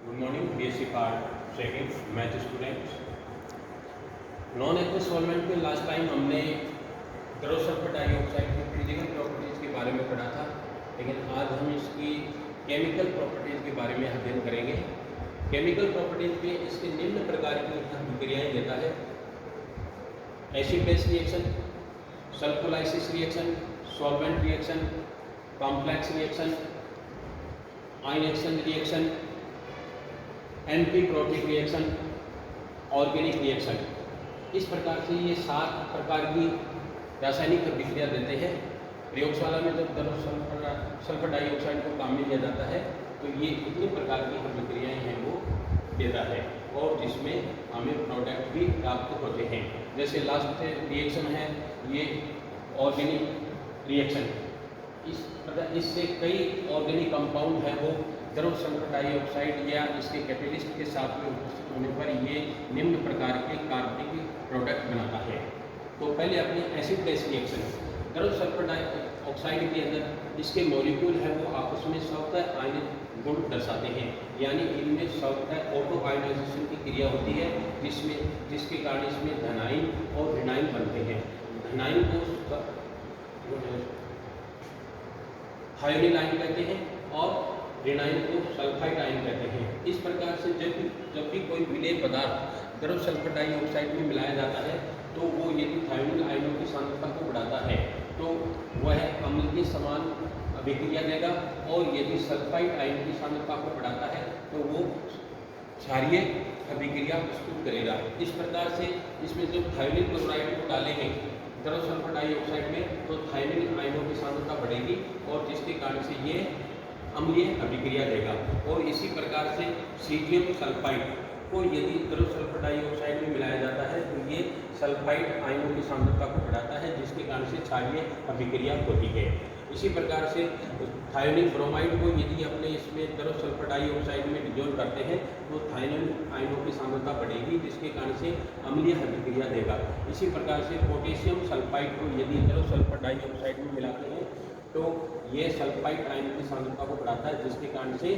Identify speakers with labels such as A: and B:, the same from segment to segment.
A: Good morning, BSc Part Second Math Students. Non aqueous solvent में last time हमने gross sulphur dioxide की physical properties के बारे में पढ़ा था, लेकिन आज हम इसकी केमिकल प्रॉपर्टीज़ के बारे में अध्ययन करेंगे। केमिकल प्रॉपर्टीज़ में इसके निम्न प्रकार की अभिक्रियाएँ देता है: acid base reaction, solvolysis reaction, solvent reaction, complex reaction, ionisation reaction, amphiprotic reaction, organic reaction. इस प्रकार से ये 7 प्रकार की रासायनिक अभिक्रिया देते हैं। प्रयोगशाला में जब सल्फर डाइऑक्साइड को काम में लिया जाता है तो ये इतनी प्रकार की अभिक्रियाएँ हैं वो देता है, और जिसमें हमें प्रोडक्ट भी प्राप्त होते हैं। जैसे लास्ट रिएक्शन है ये ऑर्गेनिक रिएक्शन। इससे कई ऑर्गेनिक कंपाउंड है वो द्रव सल्फर डाइऑक्साइड या इसके कैटेलिस्ट के साथ में उपस्थित होने पर ये निम्न प्रकार के कार्बनिक प्रोडक्ट बनाता है। तो पहले अपनी एसिड बेस रिएक्शन, द्रव सल्फर डाइऑक्साइड के अंदर इसके मॉलिक्यूल है वो आपस में स्वतः आयनिक गुण दर्शाते हैं, यानी इनमें स्वतः ऑटो आयनाइजेशन की क्रिया होती है, जिसके कारण इसमें धनाइन और ऋणाइन बनते हैं। धनाइन को थायोनिल आयन कहते हैं और ऋणाइन को सल्फाइड आयन कहते हैं। इस प्रकार से जब भी कोई विलेय पदार्थ द्रव सल्फर डाइऑक्साइड में मिलाया जाता है तो वो यदि थायोनिल आयनों की सांद्रता को बढ़ाता है तो वह अम्ल के समान अभिक्रिया देगा, और यदि सल्फाइड आयन की सांद्रता को बढ़ाता है तो वो क्षारीय अभिक्रिया प्रस्तुत करेगा। इस प्रकार से इसमें जब थायोनिल क्लोराइड को डालेंगे द्रव सल्फर डाइऑक्साइड में तो थायोनिल आयनों की सांद्रता बढ़ेगी, और जिसके कारण से ये अम्लीय अभिक्रिया देगा। और इसी प्रकार से सीजियम सल्फाइड को यदि द्रव सल्फर डाइऑक्साइड में मिलाया जाता है तो ये सल्फाइड आयनों की सांद्रता को बढ़ाता है, जिसके कारण से क्षारीय अभिक्रिया होती है। इसी प्रकार से थायोनिल ब्रोमाइड को यदि अपने इसमें द्रव सल्फर डाइऑक्साइड में डिजोल्व करते हैं तो थायोनिल आयनों की सांद्रता बढ़ेगी, जिसके कारण से अम्लीय अभिक्रिया देगा। इसी प्रकार से पोटेशियम सल्फाइड को यदि द्रव सल्फर डाइऑक्साइड में मिलाते हैं तो ये सल्फाइड आयन की सांद्रता को बढ़ाता है, जिसके कारण से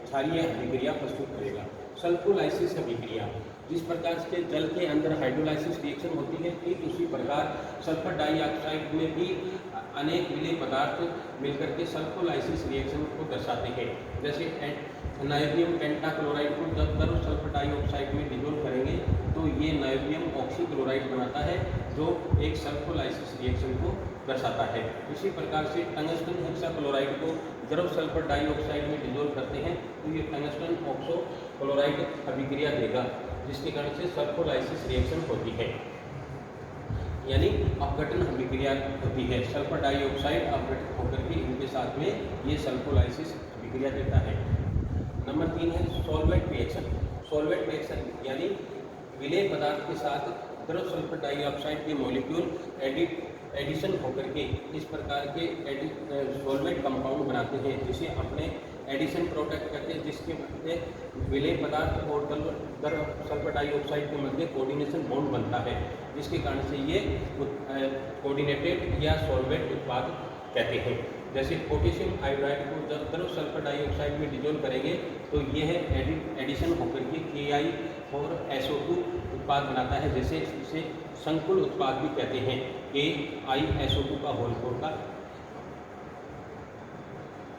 A: क्षारीय अभिक्रिया प्रस्तुत करेगा। सल्फोलाइसिस अभिक्रिया, जिस प्रकार से जल के अंदर हाइड्रोलाइसिस रिएक्शन होती है, ठीक उसी प्रकार सल्फर डाइऑक्साइड में भी अनेक विलेय पदार्थ मिलकर के सल्फोलाइसिस रिएक्शन को दर्शाते हैं। जैसे नाइट्रियम पेंटाक्लोराइड को जब द्रव सल्फर डाइऑक्साइड में डिजोल्व करेंगे तो ये नाइट्रियम ऑक्सीक्लोराइड बनाता है, जो एक सल्फोलाइसिस रिएक्शन को दर्शाता है। इसी प्रकार से टंगस्टन हेक्साक्लोराइड को द्रव सल्फर डाइऑक्साइड में डिजोल्व करते हैं तो ये टंगस्टन ऑक्सोक्लोराइड अभिक्रिया देगा, जिसके कारण से सल्फोलाइसिस रिएक्शन होती है, यानी अपघटन अभिक्रिया होती है। सल्फर डाइऑक्साइड अपघटित होकर के इनके साथ में ये सल्फोलाइसिस अभिक्रिया देता है। नंबर 3 है सॉल्वेंट रिएक्शन। सॉल्वेंट रिएक्शन यानी विलेय पदार्थ के साथ द्रव सल्फर डाइऑक्साइड के मॉलिक्यूल एडिशन होकर के इस प्रकार के सॉल्वेंट कंपाउंड बनाते हैं, जिसे अपने एडिशन प्रोडक्ट कहते हैं, जिसके मध्य विलेय पदार्थ और द्रव सल्फर डाइऑक्साइड के मध्य कोऑर्डिनेशन बॉन्ड बनता है, जिसके कारण से ये कोऑर्डिनेटेड या सॉल्वेंट उत्पाद कहते हैं। जैसे पोटेशियम आयोडाइड को जब द्रव सल्फर डाइऑक्साइड में डिजोल्व करेंगे तो यह एडिशन होकर के KiO4SO2 उत्पाद बनाता है, जैसे इसे संकुल उत्पाद भी कहते हैं, KiSO2 का होल 4 का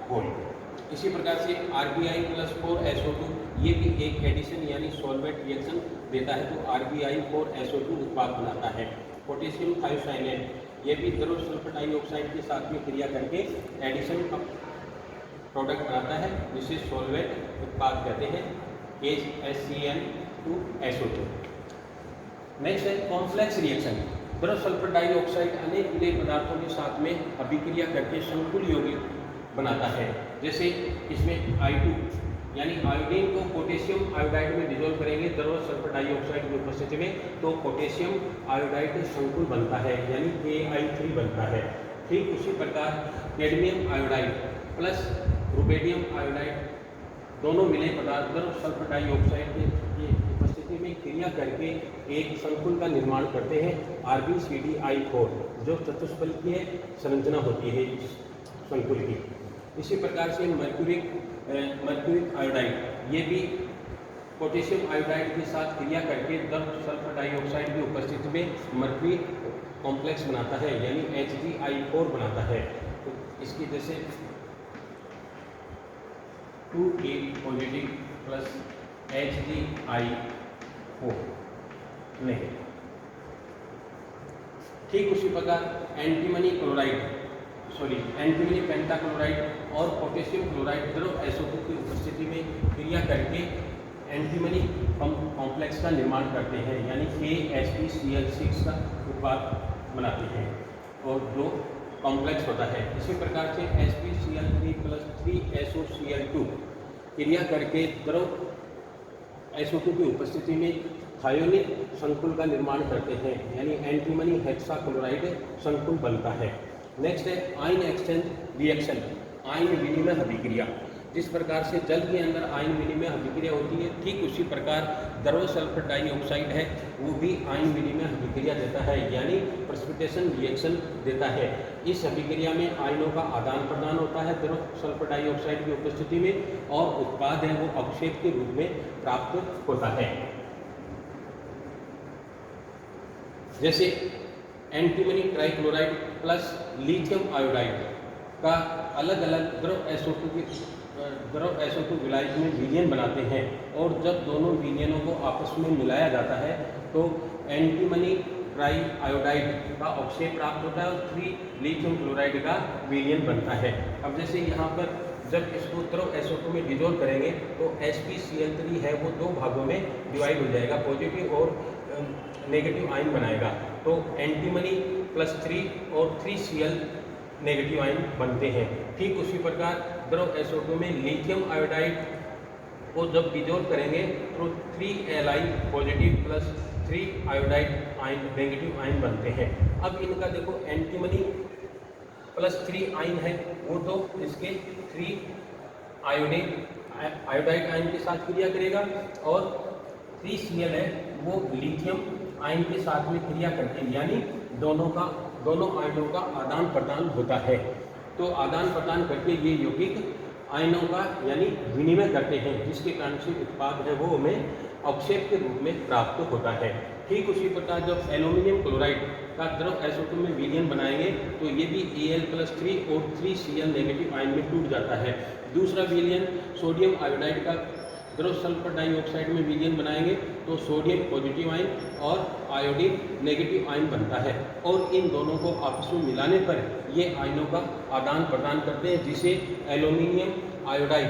A: होल। इसी प्रकार से RBI+4SO2 ये भी एक एडिशन यानी सॉल्वेंट रिएक्शन देता है, तो RBI4SO2 उत्पाद बनाता है। पोटेशियम थायोसाइनेट ये भी द्रव सल्फर डाइऑक्साइड के साथ में क्रिया करके एडिशन का प्रोडक्ट बनाता है, जिसे सॉल्वेंट उत्पाद कहते हैं, HCN2SO2। नेक्स्ट है कॉम्प्लेक्स रिएक्शन। द्रव सल्फर डाइऑक्साइड अनेक विलेय पदार्थों के साथ में अभिक्रिया करके संकुल यौगिक बनाता है। जैसे इसमें I2 यानी आयोडीन को पोटेशियम आयोडाइड में डिजोल्व करेंगे द्रव सल्फर डाइऑक्साइड की उपस्थिति में तो पोटेशियम आयोडाइड संकुल बनता है, यानी Ai3 बनता है। ठीक उसी प्रकार cadmium iodide plus rubidium iodide दोनों विलेय पदार्थ द्रव सल्फर डाइऑक्साइड की उपस्थिति में क्रिया करके एक संकुल का निर्माण करते हैं, RbCdI4, जो चतुष्फलकीय संरचना होती है इस संकुल की। इसी प्रकार से मर्क्यूरिक आयोडाइड, ये भी पोटेशियम आयोडाइड के साथ क्रिया करके जब सल्फर डाइऑक्साइड की उपस्थिति में मर्क्यूरी कॉम्प्लेक्स बनाता है यानी HgI4 बनाता है। तो इसकी जैसे 2A positive plus HgI4 negative. ठीक उसी प्रकार एंटीमनी पेंटाक्लोराइड और पोटेशियम क्लोराइड द्रव SO2 की उपस्थिति में क्रिया करके एंटीमनी कॉम्प्लेक्स का निर्माण करते हैं यानी KHpCl6 का उत्पाद बनाते हैं और जो कॉम्प्लेक्स होता है। इसी प्रकार से HpCl3 + 3SOCl2 क्रिया करके द्रव SO2 की उपस्थिति में थायोनिक संकुल का निर्माण करते हैं यानी एंटीमनी हेक्साक्लोराइड संकुल बनता है। नेक्स्ट है आयन एक्सचेंज रिएक्शन, आयन विनिमय अभिक्रिया। जिस प्रकार से जल के अंदर आयन विनिमय अभिक्रिया होती है, ठीक उसी प्रकार द्रव सल्फर डाइऑक्साइड है वो भी आयन विनिमय अभिक्रिया देता है यानी प्रेसिपिटेशन रिएक्शन देता है। इस अभिक्रिया में आयनों का आदान प्रदान होता है द्रव सल्फर डाइऑक्साइड की उपस्थिति में और उत्पाद है वो अवक्षेप के रूप में प्राप्त होता है। जैसे antimony trichloride plus lithium iodide का अलग अलग द्रव SO2 विलायक में विलयन बनाते हैं और जब दोनों विलयनों को आपस में मिलाया जाता है तो एंटीमनी ट्राई आयोडाइड का अवक्षेप प्राप्त होता है और 3 लिथियम क्लोराइड का विलयन बनता है। अब जैसे यहाँ पर जब इसको द्रव SO2 में डिजोल्व करेंगे तो HpCl3 है वो 2 भागों में डिवाइड हो जाएगा, पॉजिटिव और नेगेटिव आयन बनाएगा। तो एंटीमनी +3 और 3Cl नेगेटिव आयन बनते हैं। ठीक उसी प्रकार द्रव SO2 में लिथियम आयोडाइड को जब डिजोल्व करेंगे तो 3Li positive plus 3 iodide ion negative ion बनते हैं। अब इनका देखो एंटीमनी +3 आयन है वो तो इसके 3 आयोडाइड आयन के साथ क्रिया करेगा और 3Cl है वो लिथियम आयन के साथ में क्रिया करते हैं यानी दोनों आयनों का आदान प्रदान होता है। तो आदान प्रदान करके ये यौगिक आयनों का यानी विनिमय करते हैं जिसके कारण से उत्पाद है वो हमें अवक्षेप के रूप में प्राप्त होता है। ठीक उसी प्रकार जब एल्यूमिनियम क्लोराइड का द्रव SO2 में विलयन बनाएंगे तो ये भी Al+3 और 3Cl नेगेटिव आयन में टूट जाता है। दूसरा विलयन सोडियम आयोडाइड का द्रव सल्फर डाइऑक्साइड में विलयन बनाएंगे तो सोडियम पॉजिटिव आयन और आयोडीन नेगेटिव आयन बनता है और इन दोनों को आपस में मिलाने पर ये आयनों का आदान प्रदान करते हैं जिसे एल्यूमिनियम आयोडाइड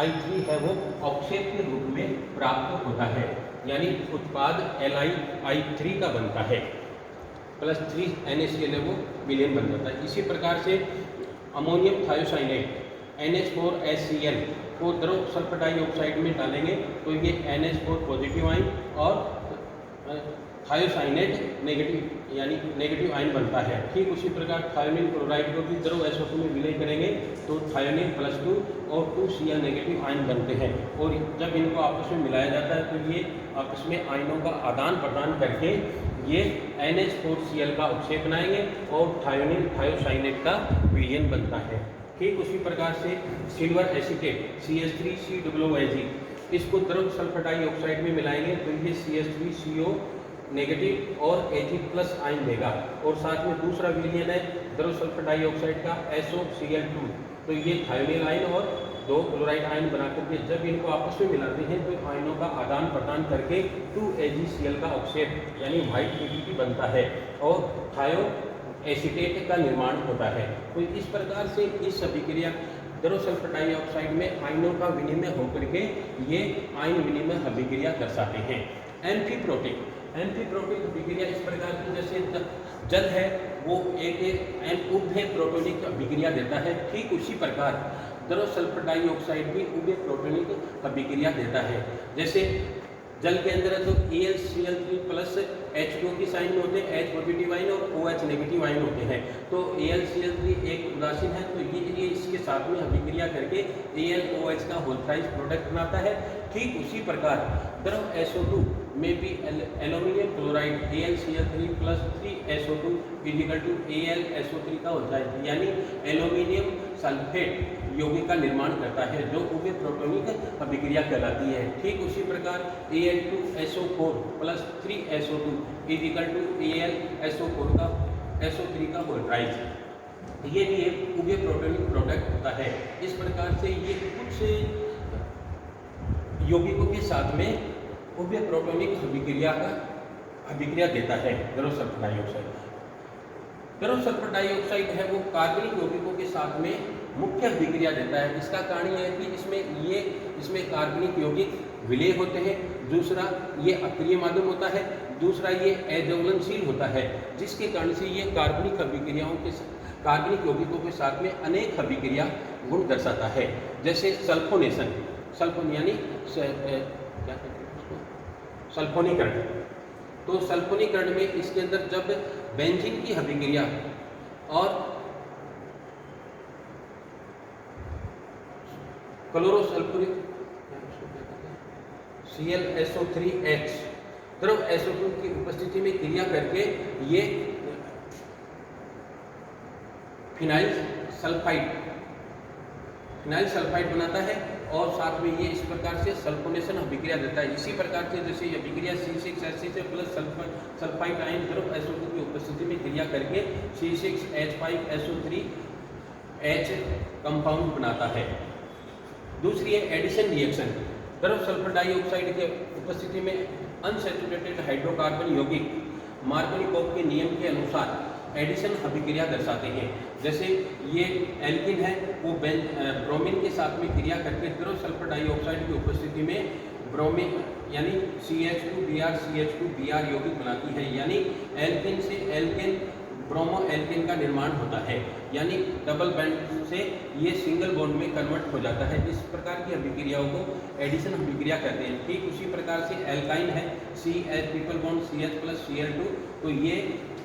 A: I3 है वो अवक्षेप के रूप में प्राप्त होता है यानी उत्पाद LiI3 का बनता है +3 NaCl है वो विलयन बन जाता है। इसी प्रकार से अमोनियम थायोसाइनेट NH4HCl को द्रव सल्फर डाइऑक्साइड में डालेंगे तो ये NH4 पॉजिटिव आयन और थायोसाइनेट नेगेटिव आयन बनता है। ठीक उसी प्रकार थायोनिल क्लोराइड को भी द्रव SO2 में विलय करेंगे तो थायोनिल +2 और 2Cl नेगेटिव आयन बनते हैं और जब इनको आपस में मिलाया जाता है तो ये आपस में आयनों का आदान प्रदान करके ये NH4Cl का अवक्षेप बनाएंगे और थायोनिल थायोसाइनेट का विलयन बनता है। ठीक उसी प्रकार से सिल्वर एसीटेट CH3COOH इसको द्रव सल्फर डाइऑक्साइड में मिलाएंगे तो ये CH3CO नेगेटिव और Ag+ आयन देगा और साथ में दूसरा विलयन है द्रव सल्फर डाइऑक्साइड का SOCl2 तो ये थायोनिल आयन और 2 क्लोराइड आयन बनाकर के जब इनको आपस में मिलाते हैं तो आयनों का आदान प्रदान करके 2AgCl का अवक्षेप यानी व्हाइट AgP बनता है और थायो एसीटेट का निर्माण होता है। तो इस प्रकार से इस अभिक्रिया द्रव सल्फर डाइऑक्साइड में आयनों का विनिमय होकर के ये आयन विनिमय अभिक्रिया दर्शाते हैं। एम्फीप्रोटिक अभिक्रिया इस प्रकार की जैसे जल है वो एक उभय प्रोटोनिक अभिक्रिया देता है। ठीक उसी प्रकार द्रव सल्फर डाइऑक्साइड भी उभय प्रोटोनिक अभिक्रिया देता है। जैसे जल के अंदर है तो AlCl3 + H2 की साइन में होते हैं H पॉजिटिव आयन और OH नेगेटिव आयन होते हैं। तो AlCl3 एक उदासीन है तो ये इसके साथ में अभिक्रिया करके AlOH का होल्थराइज प्रोडक्ट बनाता है। ठीक उसी प्रकार द्रव SO2 में भी aluminium chloride AlCl3 + 3SO2 = AlSO3 का होता है यानी एल्यूमिनियम सल्फेट यौगिक का निर्माण करता है, जो उभय प्रोटॉनिक अभिक्रिया कहलाती है। ठीक उसी प्रकार Al2SO4 plus 3SO2 is equal to AlSO4 का SO3 का वोल्ट्राइज, ये भी एक उभय प्रोटॉनिक प्रोडक्ट होता है। इस प्रकार से ये कुछ यौगिकों के साथ में उभय प्रोटॉनिक अभिक्रिया देता है। Garros sulphur dioxide, Garros sulphur dioxide है वो कार्बनिक यौगिकों के साथ में मुख्य अभिक्रिया देता है। इसका कारण यह है कि इसमें कार्बनिक यौगिक विलेय होते हैं, दूसरा ये अक्रिय माध्यम होता है, दूसरा ये अज्वलनशील होता है, जिसके कारण से ये कार्बनिक यौगिकों के साथ में अनेक अभिक्रिया गुण दर्शाता है। जैसे सल्फोनेशन, यानी क्या कहते हैं उसको, सल्फोनीकरण। तो सल्फोनीकरण में इसके अंदर जब बेंजीन की अभिक्रिया और क्लोरोसल्फ्यूरिक ClSO3H द्रव SO2 की उपस्थिति में क्रिया करके ये फिनाइल सल्फाइड बनाता है और साथ में ये इस प्रकार से सल्फोनेशन अभिक्रिया देता है। इसी प्रकार से जैसे ये अभिक्रिया C6H6 प्लस सल्फाइड आयन द्रव SO2 की उपस्थिति में क्रिया करके C6H5SO3H कंपाउंड बनाता है। दूसरी है एडिशन रिएक्शन, द्रव सल्फर डाइऑक्साइड की उपस्थिति में अनसैचुरेटेड हाइड्रोकार्बन यौगिक मार्कोनिकोव के नियम के अनुसार एडिशन अभिक्रिया दर्शाते हैं। जैसे ये एल्किन है वो ब्रोमीन के साथ में क्रिया करके द्रव सल्फर डाइऑक्साइड की उपस्थिति में ब्रोमीन यानी CH2Br यौगिक बनाती है, यानी एल्किन से एल्केन ब्रोमो एल्केन का निर्माण होता है, यानी डबल बॉन्ड से ये सिंगल बॉन्ड में कन्वर्ट हो जाता है। इस प्रकार की अभिक्रियाओं को एडिशन अभिक्रिया कहते हैं। ठीक उसी प्रकार से एल्काइन है CH triple bond CH plus Cl2, तो ये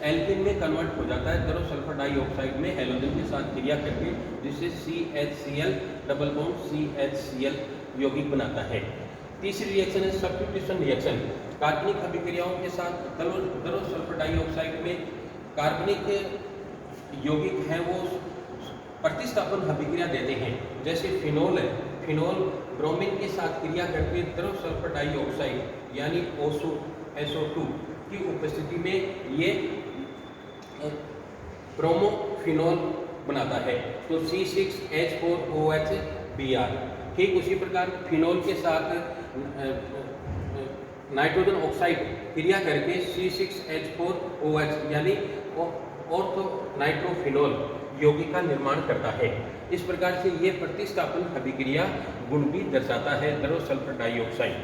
A: एल्किन में कन्वर्ट हो जाता है द्रव सल्फर डाइऑक्साइड में हैलोजन के साथ क्रिया करके, जिससे CHCl डबल बॉन्ड CHCl यौगिक बनाता है। तीसरी रिएक्शन है सब्स्टिट्यूशन रिएक्शन, कार्बनिक अभिक्रियाओं के साथ द्रव सल्फर डाइऑक्साइड में कार्बनिक यौगिक हैं वो प्रतिस्थापन अभिक्रिया देते हैं। जैसे फिनोल है, फिनोल ब्रोमीन के साथ क्रिया करके द्रव सल्फर डाइऑक्साइड यानी SO2 की उपस्थिति में ये ब्रोमोफिनोल बनाता है, तो C6H4OH Br। ठीक उसी प्रकार फिनोल के साथ नाइट्रोजन ऑक्साइड क्रिया करके C6H4OH यानी ऑर्थो नाइट्रोफिनोल यौगिक का निर्माण करता है। इस प्रकार से ये प्रतिस्थापन अभिक्रिया गुण भी दर्शाता है द्रव सल्फर डाइऑक्साइड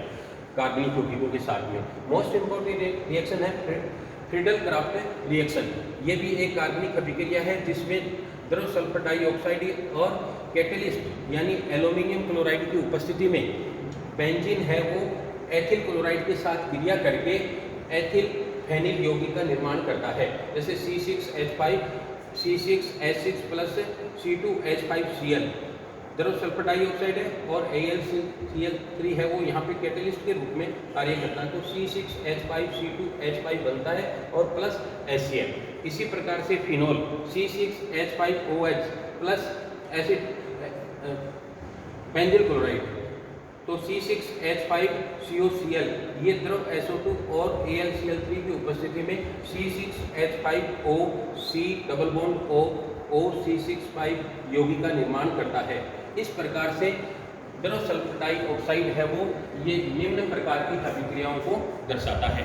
A: कार्बनिक यौगिकों के साथ में। मोस्ट इम्पोर्टेंट रिएक्शन है फ्रीडल क्राफ्ट रिएक्शन। ये भी एक कार्बनिक अभिक्रिया है जिसमें द्रव सल्फर डाइऑक्साइड और कैटेलिस्ट यानी एल्यूमिनियम क्लोराइड की उपस्थिति में बेंजीन है वो एथिल क्लोराइड के साथ क्रिया करके एथिल फेनिल यौगिक का निर्माण करता है। जैसे C6H6 प्लस C2H5Cl द्रव सल्फर डाइऑक्साइड है और AlCl3 है वो यहाँ पे कैटेलिस्ट के रूप में कार्य करता है, तो C6H5 बनता है और प्लस HCl। इसी प्रकार से phenol C6H5OH plus acid benzyl chloride, तो C6H5COCl ये द्रव SO2 और AlCl3 की उपस्थिति में C6H5OC डबल बॉन्ड OC65 यौगिक का निर्माण करता है। इस प्रकार से द्रव सल्फर डाइऑक्साइड है वो ये निम्न प्रकार की अभिक्रियाओं को दर्शाता है।